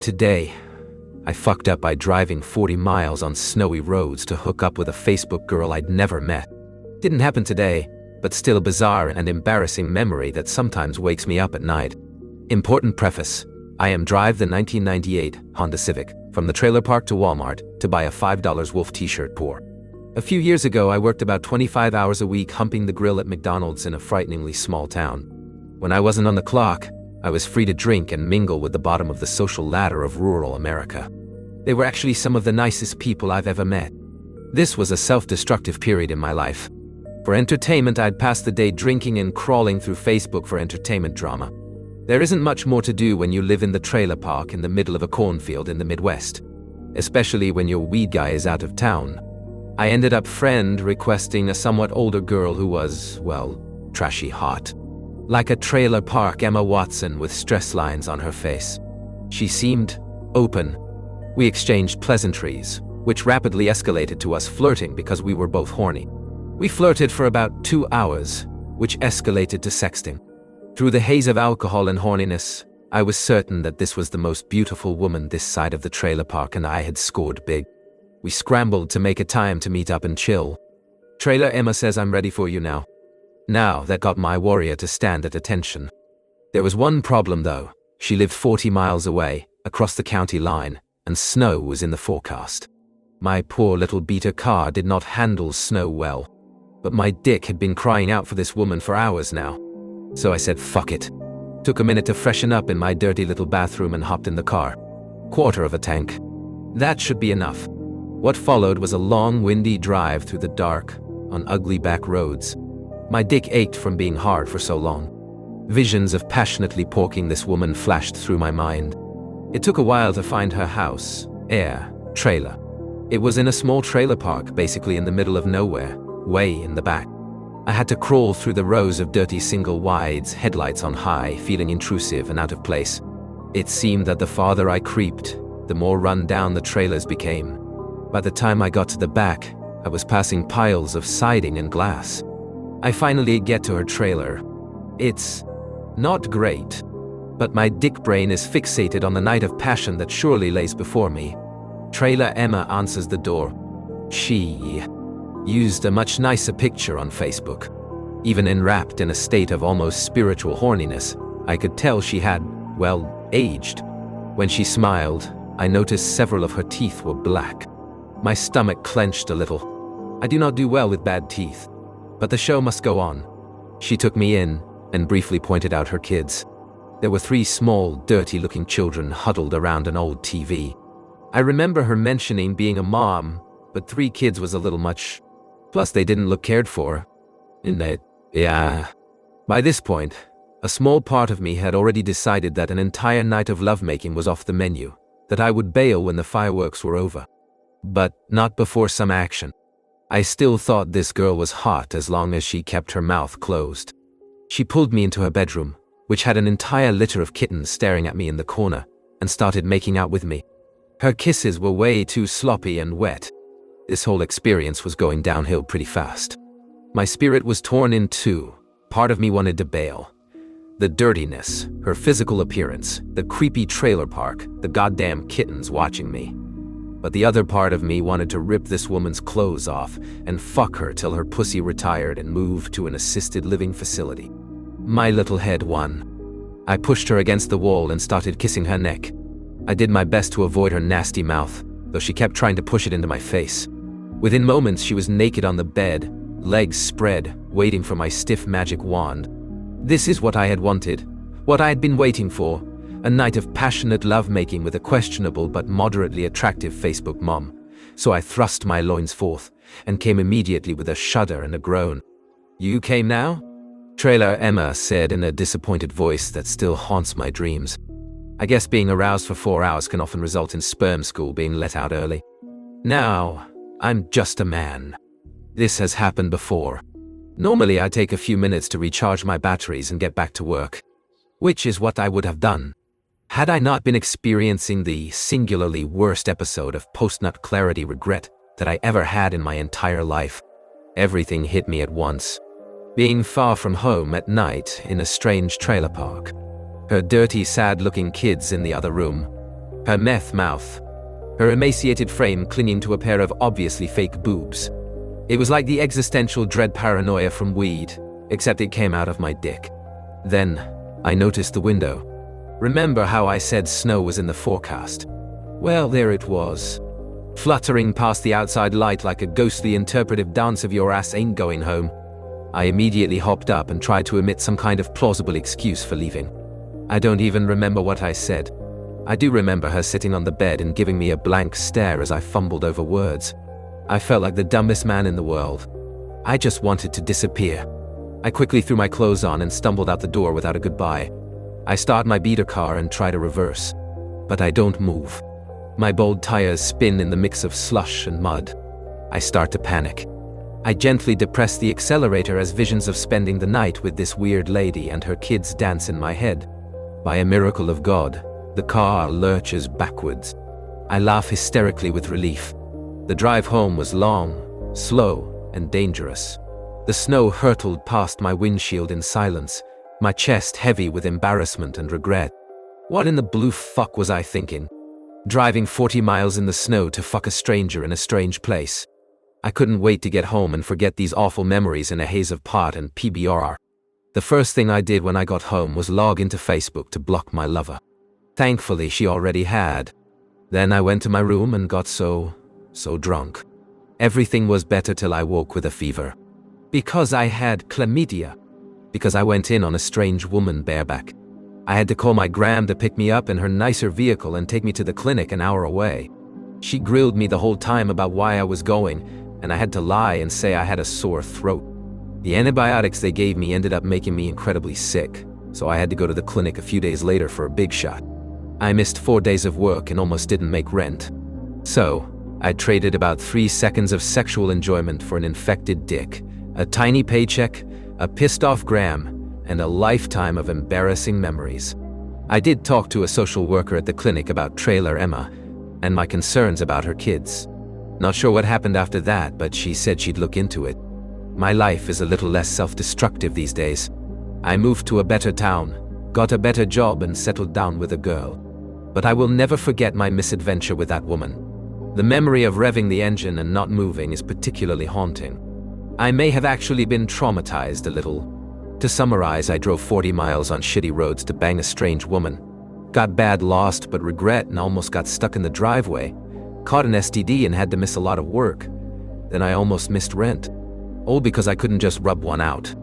Today, I fucked up by driving 40 miles on snowy roads to hook up with a Facebook girl I'd never met. Didn't happen today, but still a bizarre and embarrassing memory that sometimes wakes me up at night. Important preface: I am drive the 1998 Honda Civic from the trailer park to Walmart to buy a $5 Wolf t-shirt pour. A few years ago, I worked about 25 hours a week humping the grill at McDonald's in a frighteningly small town. When I wasn't on the clock, I was free to drink and mingle with the bottom of the social ladder of rural America. They were actually some of the nicest people I've ever met. This was a self-destructive period in my life. For entertainment, I'd pass the day drinking and crawling through Facebook for entertainment drama. There isn't much more to do when you live in the trailer park in the middle of a cornfield in the Midwest, especially when your weed guy is out of town. I ended up friend requesting a somewhat older girl who was, well, trashy hot. Like a trailer park Emma Watson with stress lines on her face. She seemed open. We exchanged pleasantries, which rapidly escalated to us flirting because we were both horny. We flirted for about 2 hours, which escalated to sexting. Through the haze of alcohol and horniness, I was certain that this was the most beautiful woman this side of the trailer park and I had scored big. We scrambled to make a time to meet up and chill. Trailer Emma says, "I'm ready for you now." Now that got my warrior to stand at attention. There was one problem though. She lived 40 miles away, across the county line, and snow was in the forecast. My poor little beater car did not handle snow well. But my dick had been crying out for this woman for hours now. So I said fuck it. Took a minute to freshen up in my dirty little bathroom and hopped in the car. Quarter of a tank. That should be enough. What followed was a long, windy drive through the dark, on ugly back roads. My dick ached from being hard for so long. Visions of passionately porking this woman flashed through my mind. It took a while to find her house, trailer. It was in a small trailer park, basically in the middle of nowhere, way in the back. I had to crawl through the rows of dirty single wides, headlights on high, feeling intrusive and out of place. It seemed that the farther I creeped, the more run down the trailers became. By the time I got to the back, I was passing piles of siding and glass. I finally get to her trailer. It's not great, but my dick brain is fixated on the night of passion that surely lays before me. Trailer Emma answers the door. She used a much nicer picture on Facebook. Even enwrapped in a state of almost spiritual horniness, I could tell she had, well, aged. When she smiled, I noticed several of her teeth were black. My stomach clenched a little. I do not do well with bad teeth. But the show must go on. She took me in and briefly pointed out her kids. There were 3 small, dirty-looking children huddled around an old TV. I remember her mentioning being a mom, but 3 kids was a little much. Plus, they didn't look cared for. By this point, a small part of me had already decided that an entire night of lovemaking was off the menu, that I would bail when the fireworks were over. But not before some action. I still thought this girl was hot as long as she kept her mouth closed. She pulled me into her bedroom, which had an entire litter of kittens staring at me in the corner, and started making out with me. Her kisses were way too sloppy and wet. This whole experience was going downhill pretty fast. My spirit was torn in two. Part of me wanted to bail. The dirtiness, her physical appearance, the creepy trailer park, the goddamn kittens watching me. But the other part of me wanted to rip this woman's clothes off and fuck her till her pussy retired and moved to an assisted living facility. My little head won. I pushed her against the wall and started kissing her neck. I did my best to avoid her nasty mouth, though she kept trying to push it into my face. Within moments, she was naked on the bed, legs spread, waiting for my stiff magic wand. This is what I had wanted, what I had been waiting for. A night of passionate lovemaking with a questionable but moderately attractive Facebook mom. So I thrust my loins forth, and came immediately with a shudder and a groan. "You came now?" Trailer Emma said in a disappointed voice that still haunts my dreams. I guess being aroused for 4 hours can often result in sperm school being let out early. Now, I'm just a man. This has happened before. Normally I take a few minutes to recharge my batteries and get back to work. Which is what I would have done had I not been experiencing the singularly worst episode of post-nut clarity regret that I ever had in my entire life. Everything hit me at once. Being far from home at night in a strange trailer park. Her dirty, sad-looking kids in the other room. her meth mouth, her emaciated frame clinging to a pair of obviously fake boobs. It was like the existential dread paranoia from weed, except it came out of my dick. Then, I noticed the window. Remember how I said snow was in the forecast? Well, there it was, fluttering past the outside light like a ghostly interpretive dance of your ass ain't going home. I immediately hopped up and tried to emit some kind of plausible excuse for leaving. I don't even remember what I said. I do remember her sitting on the bed and giving me a blank stare as I fumbled over words. I felt like the dumbest man in the world. I just wanted to disappear. I quickly threw my clothes on and stumbled out the door without a goodbye. I start my beater car and try to reverse, but I don't move. My bold tires spin in the mix of slush and mud. I start to panic. I gently depress the accelerator as visions of spending the night with this weird lady and her kids dance in my head. By a miracle of God, the car lurches backwards. I laugh hysterically with relief. The drive home was long, slow, and dangerous. The snow hurtled past my windshield in silence, my chest heavy with embarrassment and regret. What in the blue fuck was I thinking? Driving 40 miles in the snow to fuck a stranger in a strange place. I couldn't wait to get home and forget these awful memories in a haze of pot and PBR. The first thing I did when I got home was log into Facebook to block my lover. Thankfully, she already had. Then I went to my room and got so drunk. Everything was better till I woke with a fever. Because I had chlamydia. Because I went in on a strange woman bareback. I had to call my gram to pick me up in her nicer vehicle and take me to the clinic an hour away. She grilled me the whole time about why I was going, and I had to lie and say I had a sore throat. The antibiotics they gave me ended up making me incredibly sick, so I had to go to the clinic a few days later for a big shot. I missed 4 days of work and almost didn't make rent. So, I traded about 3 seconds of sexual enjoyment for an infected dick, a tiny paycheck, a pissed-off gram, and a lifetime of embarrassing memories. I did talk to a social worker at the clinic about Trailer Emma and my concerns about her kids. Not sure what happened after that, but she said she'd look into it. My life is a little less self-destructive these days. I moved to a better town, got a better job, and settled down with a girl. But I will never forget my misadventure with that woman. The memory of revving the engine and not moving is particularly haunting. I may have actually been traumatized a little. To summarize, I drove 40 miles on shitty roads to bang a strange woman. Got bad lost but regret and almost got stuck in the driveway. Caught an STD and had to miss a lot of work. Then I almost missed rent. All because I couldn't just rub one out.